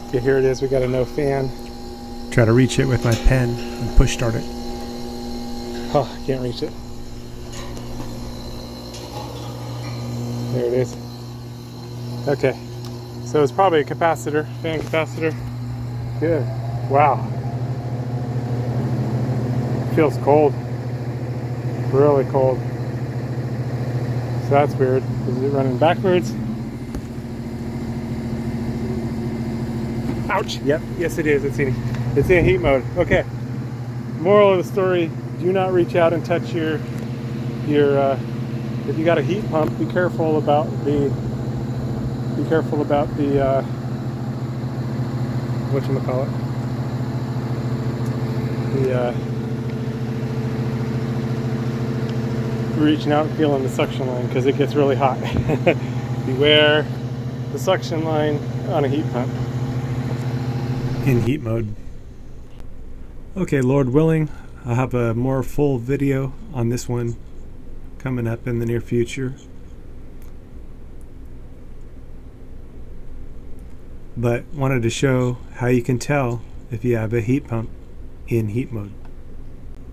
Okay, here it is. We got a no fan. Try to reach it with my pen and push start it. Oh, I can't reach it. There it is. Okay, so it's probably a capacitor, fan capacitor. Good. Wow. It feels cold. Really cold. So that's weird. Is it running backwards? Ouch. Yep. Yes, it is. It's in heat mode. Okay. Moral of the story: do not reach out and touch your if you got a heat pump. Be careful about the whatchamacallit, reaching out and feeling the suction line, because it gets really hot. Beware the suction line on a heat pump. In heat mode. Okay, Lord willing, I'll have a more full video on this one coming up in the near future. But wanted to show how you can tell if you have a heat pump in heat mode.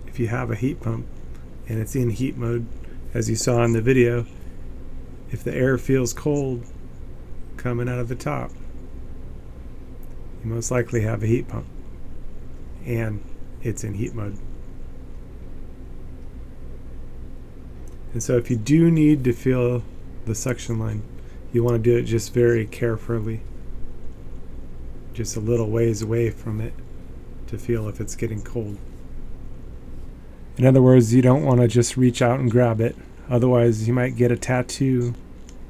If you have a heat pump and it's in heat mode, as you saw in the video, if the air feels cold coming out of the top, you most likely have a heat pump and it's in heat mode. And so if you do need to feel the suction line, you want to do it just very carefully, just a little ways away from it to feel if it's getting cold. In other words, you don't want to just reach out and grab it, otherwise you might get a tattoo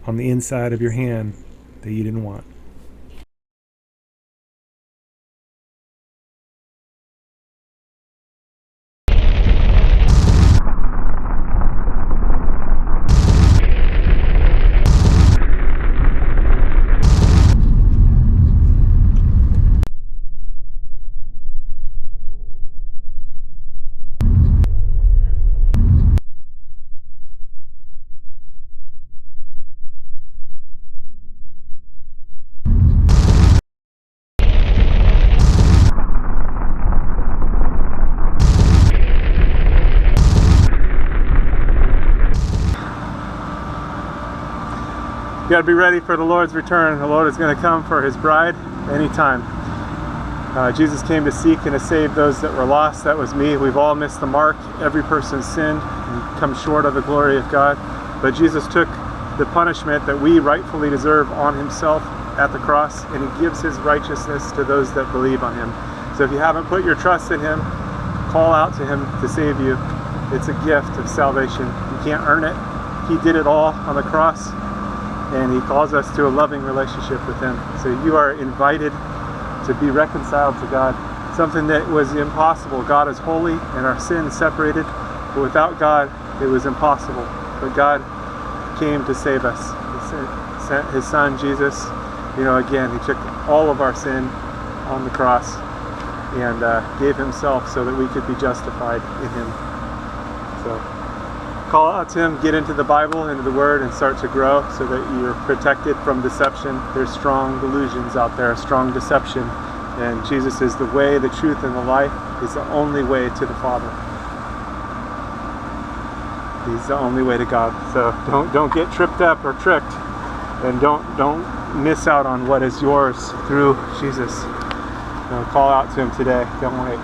on the inside of your hand that you didn't want. You got to be ready for the Lord's return. The Lord is going to come for his bride anytime. Jesus came to seek and to save those that were lost. That was me. We've all missed the mark. Every person sinned and come short of the glory of God. But Jesus took the punishment that we rightfully deserve on himself at the cross, and he gives his righteousness to those that believe on him. So if you haven't put your trust in him, call out to him to save you. It's a gift of salvation. You can't earn it. He did it all on the cross, and he calls us to a loving relationship with him. So you are invited to be reconciled to God, something that was impossible. God is holy and our sin separated, but without God it was impossible. But God came to save us. He sent his son Jesus. Again, he took all of our sin on the cross and gave himself so that we could be justified in him. So call out to him, get into the Bible, into the Word, and start to grow so that you're protected from deception. There's strong delusions out there, strong deception, and Jesus is the way, the truth, and the life. He's the only way to the Father. He's the only way to God. So don't get tripped up or tricked, and don't miss out on what is yours through Jesus. Call out to him today. Don't wait.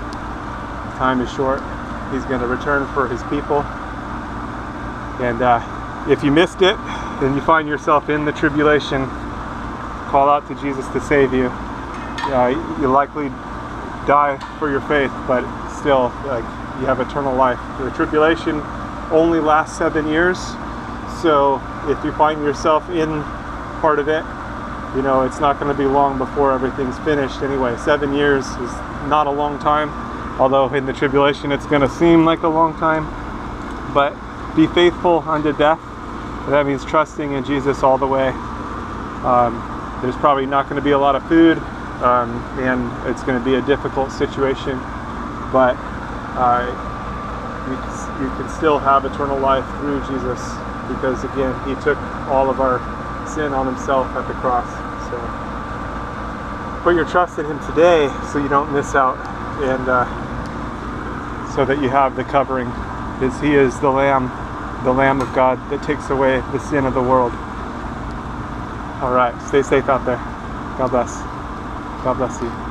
Time is short. He's going to return for his people. And if you missed it and you find yourself in the tribulation, call out to Jesus to save you. You'll likely die for your faith, but still, you have eternal life. The tribulation only lasts 7 years, so if you find yourself in part of it, it's not going to be long before everything's finished anyway. 7 years is not a long time, although in the tribulation it's going to seem like a long time. But be faithful unto death. That means trusting in Jesus all the way. There's probably not going to be a lot of food, and it's going to be a difficult situation, but you can still have eternal life through Jesus, because again, he took all of our sin on himself at the cross. So put your trust in him today so you don't miss out, and so that you have the covering, because he is the Lamb of God that takes away the sin of the world. All right, stay safe out there. God bless. God bless you.